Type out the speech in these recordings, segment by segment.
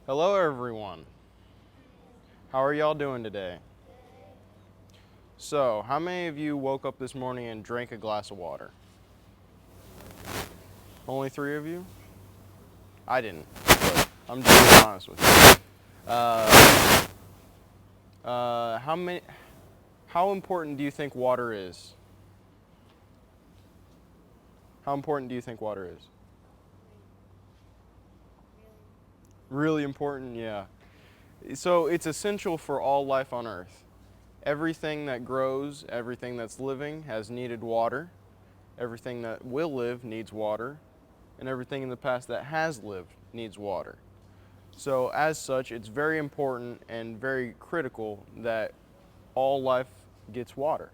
Hello everyone. How are y'all doing today? So, how many of you woke up this morning and drank a glass of water? Only 3 of you? I didn't, but I'm just being honest with you. How important do you think water is? How important do you think water is? Really important, yeah. So, it's essential for all life on Earth. Everything that grows, everything that's living has needed water. Everything that will live needs water. And everything in the past that has lived needs water. So as such, it's very important and very critical that all life gets water.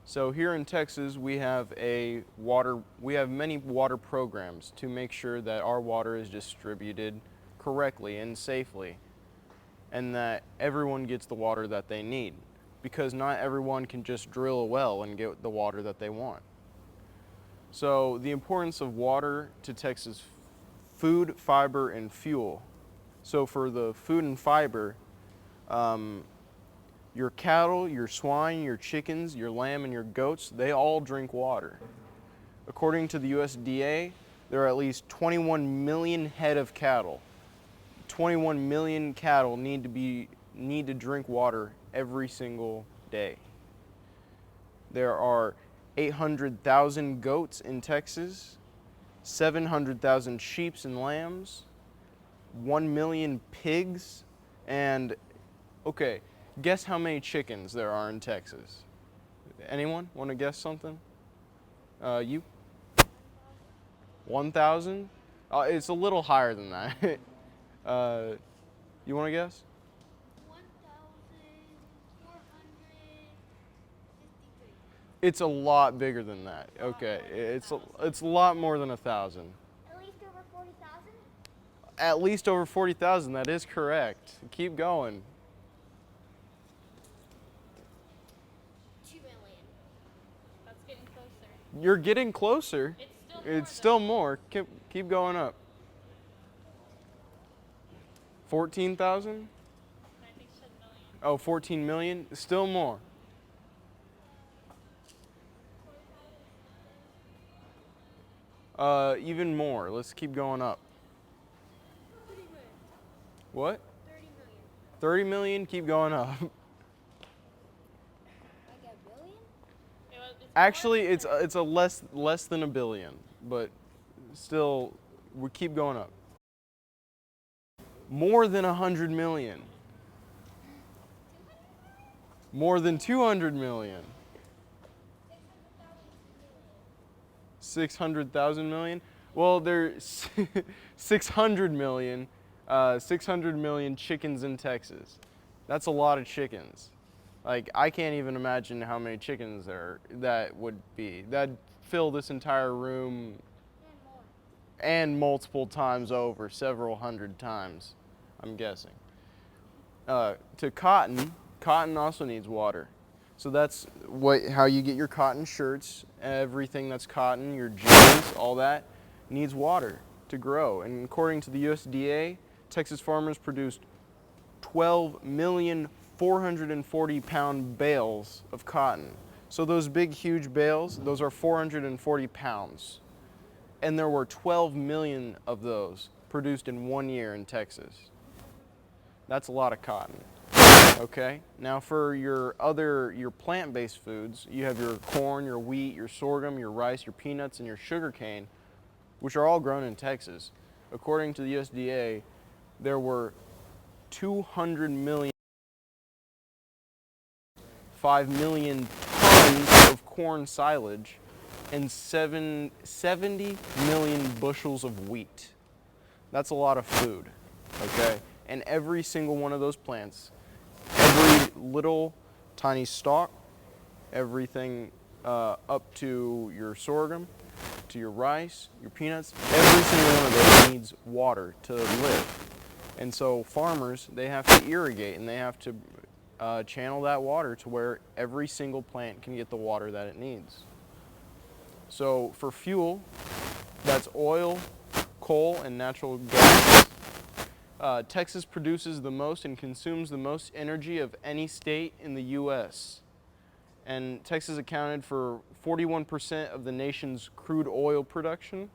So here in Texas, we have many water programs to make sure that our water is distributed correctly and safely, and that everyone gets the water that they need, because not everyone can just drill a well and get the water that they want. So the importance of water to Texas: food, fiber, and fuel. So for the food and fiber, your cattle, your swine, your chickens, your lamb, and your goats, they all drink water. According to the USDA, there are at least 21 million head of cattle. 21 million cattle need to drink water every single day. There are 800,000 goats in Texas, 700,000 sheep and lambs, 1 million pigs, and okay, guess how many chickens there are in Texas? Anyone want to guess something? You? 1,000? It's a little higher than that. uh, you want to guess? 1,453. It's a lot bigger than that. Okay, it's a lot more than 1,000. At least over 40,000? At least over 40,000. That is correct. Keep going. 2 million. That's getting closer. You're getting closer. It's still more. It's still more. Keep going up. 14,000? I think she said million. Oh, 14 million? Still more. Even more. Let's keep going up. 30 million. What? 30 million. 30 million? Keep going up. Like a billion? Actually, it's a less than a billion, but still, we keep going up. More than 100 million. More than 200 million. 600,000 million? Well, there's 600 million, 600 million chickens in Texas. That's a lot of chickens. Like, I can't even imagine how many chickens that would be. That'd fill this entire room And more. and multiple times over, several hundred times, I'm guessing. To cotton also needs water. So that's how you get your cotton shirts. Everything that's cotton, your jeans, all that needs water to grow. And according to the USDA, Texas farmers produced 12 million 440 pound bales of cotton. So those big, huge bales, those are 440 pounds. And there were 12 million of those produced in 1 year in Texas. That's a lot of cotton. Okay, now for your plant-based foods, you have your corn, your wheat, your sorghum, your rice, your peanuts, and your sugar cane, which are all grown in Texas. According to the USDA, there were 200 million, 5 million tons of corn silage, and 70 million bushels of wheat. That's a lot of food, okay? And every single one of those plants, every little tiny stalk, everything up to your sorghum, to your rice, your peanuts, every single one of those needs water to live. And so farmers, they have to irrigate and they have to channel that water to where every single plant can get the water that it needs. So for fuel, that's oil, coal, and natural gas. Texas produces the most and consumes the most energy of any state in the U.S. And Texas accounted for 41% of the nation's crude oil production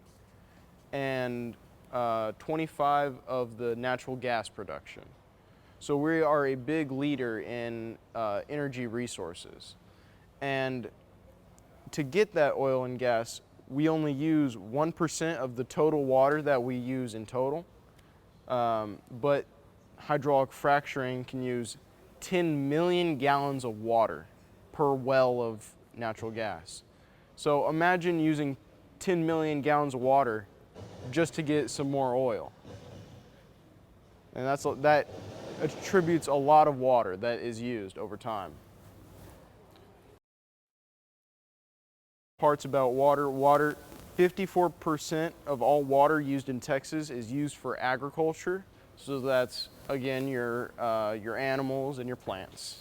and 25 of the natural gas production. So we are a big leader in energy resources. And to get that oil and gas, we only use 1% of the total water that we use in total. But hydraulic fracturing can use 10 million gallons of water per well of natural gas. So imagine using 10 million gallons of water just to get some more oil. And that attributes a lot of water that is used over time. Parts about water, 54% of all water used in Texas is used for agriculture. So that's, again, your animals and your plants.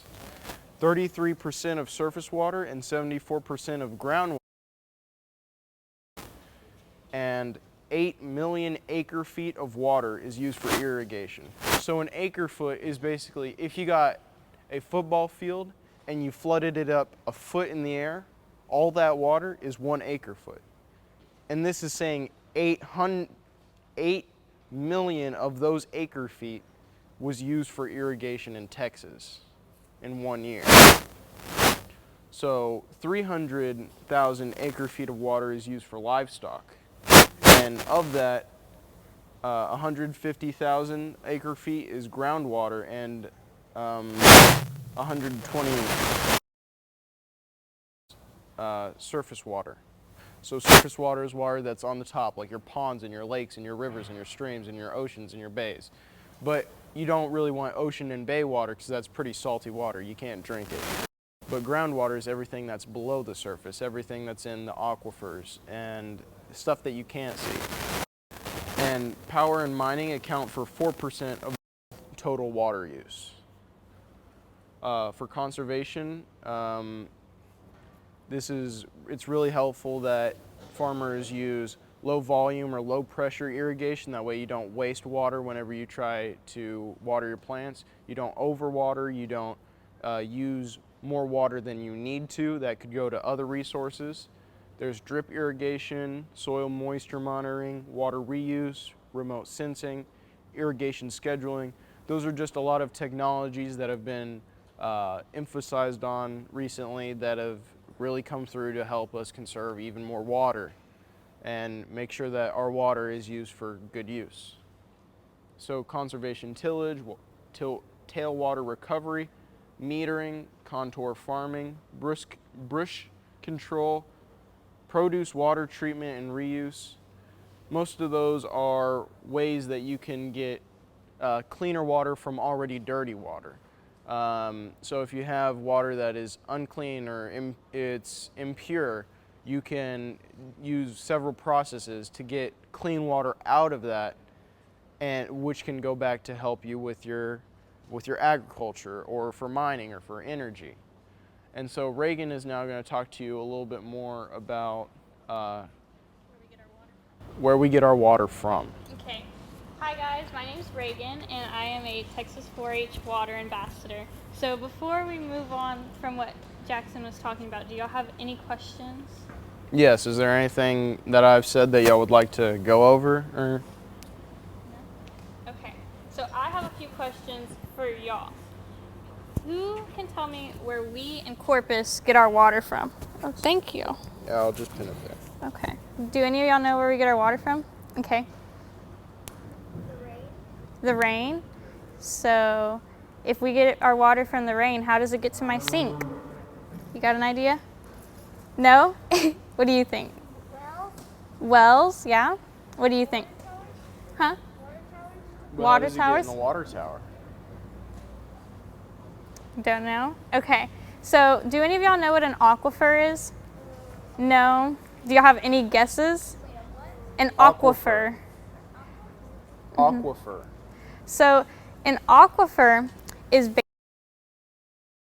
33% of surface water and 74% of groundwater. And 8 million acre feet of water is used for irrigation. So an acre foot is basically, if you got a football field and you flooded it up a foot in the air, all that water is 1 acre foot. And this is saying 8 million of those acre feet was used for irrigation in Texas in 1 year. So 300,000 acre feet of water is used for livestock. And of that, 150,000 acre feet is groundwater and 120 surface water. So surface water is water that's on the top, like your ponds and your lakes and your rivers and your streams and your oceans and your bays. But you don't really want ocean and bay water because that's pretty salty water. You can't drink it. But groundwater is everything that's below the surface, everything that's in the aquifers and stuff that you can't see. And power and mining account for 4% of total water use. For conservation, it's really helpful that farmers use low volume or low pressure irrigation. That way you don't waste water whenever you try to water your plants. You don't overwater, you don't use more water than you need to. That could go to other resources. There's drip irrigation, soil moisture monitoring, water reuse, remote sensing, irrigation scheduling. Those are just a lot of technologies that have been emphasized on recently that have really come through to help us conserve even more water and make sure that our water is used for good use. So conservation tillage, tailwater recovery, metering, contour farming, brush control, produce water treatment and reuse. Most of those are ways that you can get cleaner water from already dirty water. So if you have water that is unclean or it's impure, you can use several processes to get clean water out of that, and which can go back to help you with your agriculture or for mining or for energy. And so Reagan is now going to talk to you a little bit more about where we get our water from. Okay. Hi guys, my name is Reagan and I am a Texas 4-H water ambassador. So before we move on from what Jackson was talking about, do y'all have any questions? Yes, is there anything that I've said that y'all would like to go over? Or? No? Okay, so I have a few questions for y'all. Who can tell me where we in Corpus get our water from? Oh, thank you. Yeah, I'll just pin it there. Okay. Do any of y'all know where we get our water from? Okay. The rain. The rain. So if we get our water from the rain, how does it get to my sink? You got an idea? No? What do you think? Well, Wells, yeah? What do you think? Huh? water towers. But Water how does it get towers? in the water tower? Don't know? Okay. So do any of y'all know what an aquifer is? No? Do y'all have any guesses? An aquifer. Aquifer. So an aquifer is based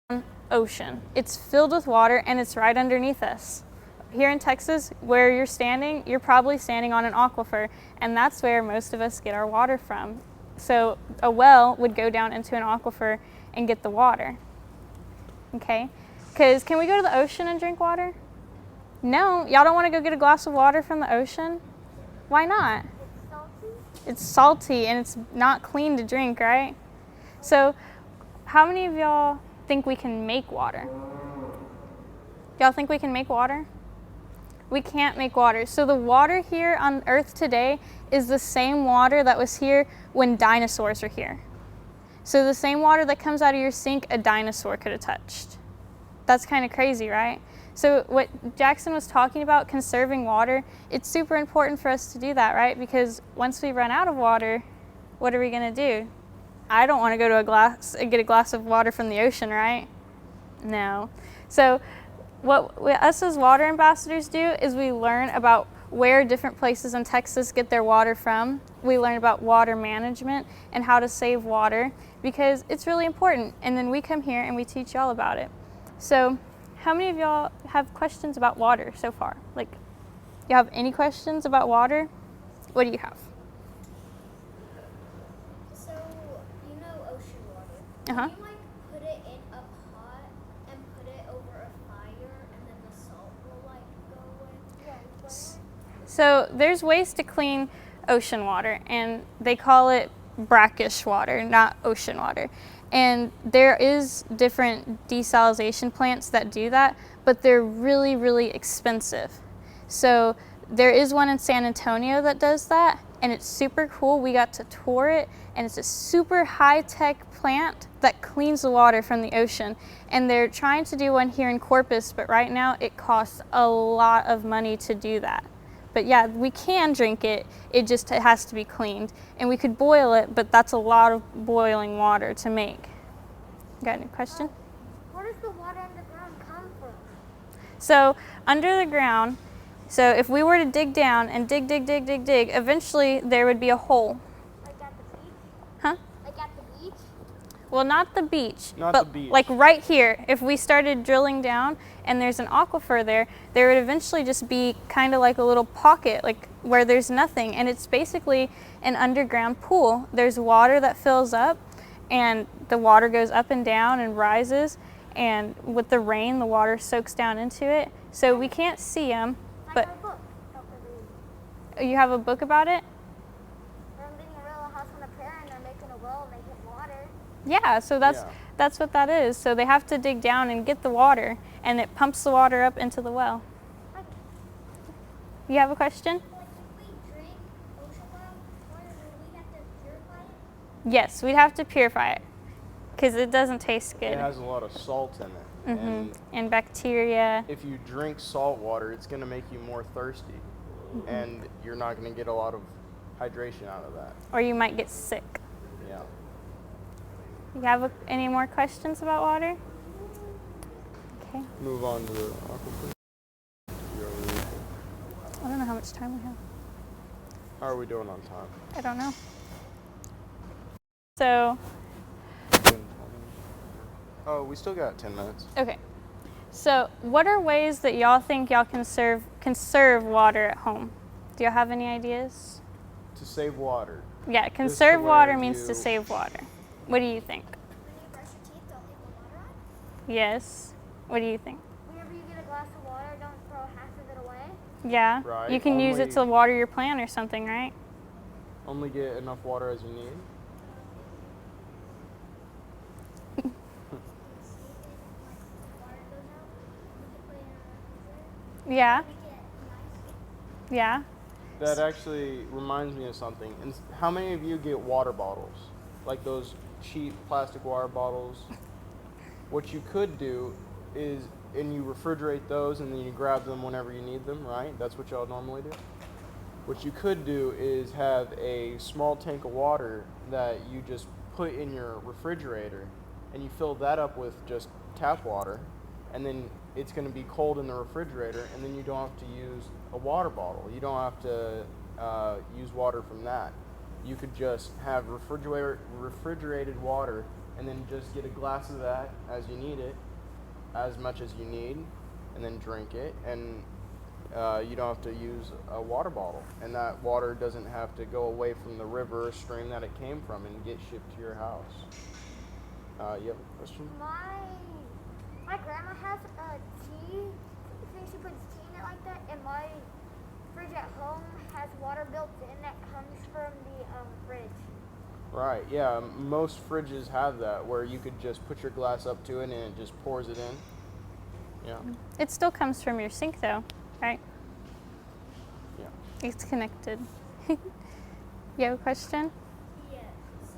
on ocean. It's filled with water and it's right underneath us. Here in Texas, where you're standing, you're probably standing on an aquifer, and that's where most of us get our water from. So a well would go down into an aquifer and get the water. Okay? Because can we go to the ocean and drink water? No. Y'all don't want to go get a glass of water from the ocean? Why not? It's salty. It's salty and it's not clean to drink, right? So how many of y'all think we can make water? Y'all think we can make water? We can't make water. So the water here on Earth today is the same water that was here when dinosaurs were here. So the same water that comes out of your sink, a dinosaur could have touched. That's kind of crazy, right? So what Jackson was talking about, conserving water, it's super important for us to do that, right? Because once we run out of water, what are we gonna do? I don't wanna go to get a glass of water from the ocean, right? No. So what us as water ambassadors do is we learn about where different places in Texas get their water from. We learn about water management and how to save water because it's really important. And then we come here and we teach y'all about it. So how many of y'all have questions about water so far? Like, you have any questions about water? What do you have? So, you know ocean water. Uh-huh. Can you like put it in a pot and put it over a fire and then the salt will like go in? Yeah. So there's ways to clean ocean water, and they call it brackish water, not ocean water. And there is different desalination plants that do that, but they're really, really expensive. So there is one in San Antonio that does that, and it's super cool. We got to tour it, and it's a super high-tech plant that cleans the water from the ocean. And they're trying to do one here in Corpus, but right now it costs a lot of money to do that. But yeah, we can drink it, it has to be cleaned. And we could boil it, but that's a lot of boiling water to make. Got any question? Where does the water underground come from? So under the ground, so if we were to dig down and dig, eventually there would be a hole. Like at the beach? Huh? Like at the beach? Well, not the beach, Not but the beach. like right here, if we started drilling down and there's an aquifer there would eventually just be kind of like a little pocket, like where there's nothing. And it's basically an underground pool. There's water that fills up and the water goes up and down and rises. And with the rain, the water soaks down into it. So we can't see them, I but got a book about the read. you have a book about it? They're building a real house on a prayer and they're making a well and they get water. Yeah, so that's what that is. So they have to dig down and get the water, and it pumps the water up into the well. Like, You have a question? like if we drink ocean water, do we have to purify it? Yes, we'd have to purify it because it doesn't taste good. It has a lot of salt in it. And bacteria. If you drink salt water, it's going to make you more thirsty. And you're not going to get a lot of hydration out of that. Or you might get sick. Yeah. You have any more questions about water? Okay. Move on to the aquifer. I don't know how much time we have. How are we doing on time? I don't know. So, Oh, we still got 10 minutes. okay. So, what are ways that y'all think y'all can conserve water at home? Do y'all have any ideas? To save water. Yeah, to conserve where water means to you- save water. What do you think? When you brush your teeth, don't leave the water on. Yes. What do you think? Whenever you get a glass of water, don't throw half of it away. Yeah. Right, You can use it only- to water your plant or something, right? Only get enough water as you need. Water goes out, you can put it in a refrigerator. Yeah. Make it nice. Yeah. That actually reminds me of something. And how many of you get water bottles? Like those cheap plastic water bottles? What you could do is, and you refrigerate those and then you grab them whenever you need them, right? That's what y'all normally do. What you could do is have a small tank of water that you just put in your refrigerator and you fill that up with just tap water, and then it's going to be cold in the refrigerator, and then you don't have to use a water bottle. You don't have to use water from that. You could just have refrigerated water and then just get a glass of that as you need it, as much as you need, and then drink it. And you don't have to use a water bottle, and that water doesn't have to go away from the river or stream that it came from and get shipped to your house. You have a question? My grandma has a tea thing. She puts tea in it like that, and my fridge at home has water built in that comes from the fridge. Right, yeah, most fridges have that where you could just put your glass up to it and it just pours it in. Yeah. It still comes from your sink though, right? Yeah. It's connected. You have a question? Yes,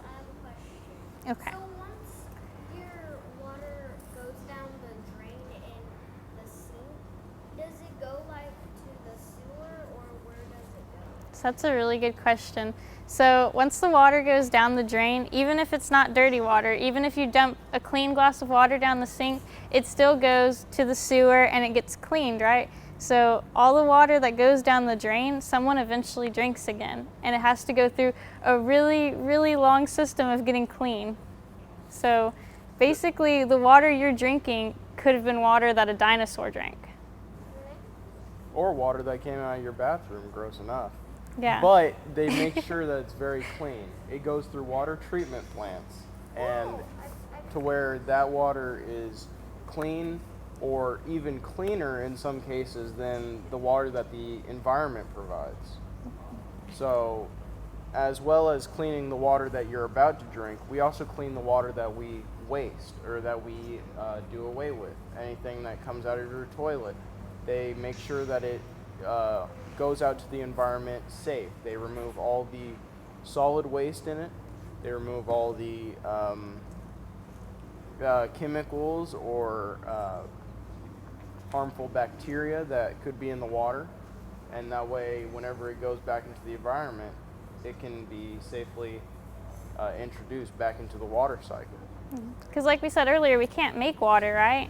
I have a question. Okay. So once your water goes down the drain in the sink, does it go like to the sewer or where does it go? So that's a really good question. So once the water goes down the drain, even if it's not dirty water, even if you dump a clean glass of water down the sink, it still goes to the sewer and it gets cleaned, right? So all the water that goes down the drain, someone eventually drinks again, and it has to go through a really, really long system of getting clean. So basically the water you're drinking could have been water that a dinosaur drank. Or water that came out of your bathroom, gross enough. Yeah. But they make sure that it's very clean. It goes through water treatment plants, and to where that water is clean or even cleaner in some cases than the water that the environment provides. So, as well as cleaning the water that you're about to drink, we also clean the water that we waste or that we do away with. Anything that comes out of your toilet, they make sure that it goes out to the environment safe. They remove all the solid waste in it. They remove all the chemicals or harmful bacteria that could be in the water. And that way, whenever it goes back into the environment, it can be safely introduced back into the water cycle. Because like we said earlier, we can't make water, right?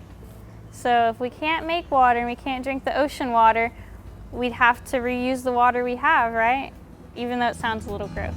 So if we can't make water and we can't drink the ocean water, we'd have to reuse the water we have, right? Even though it sounds a little gross.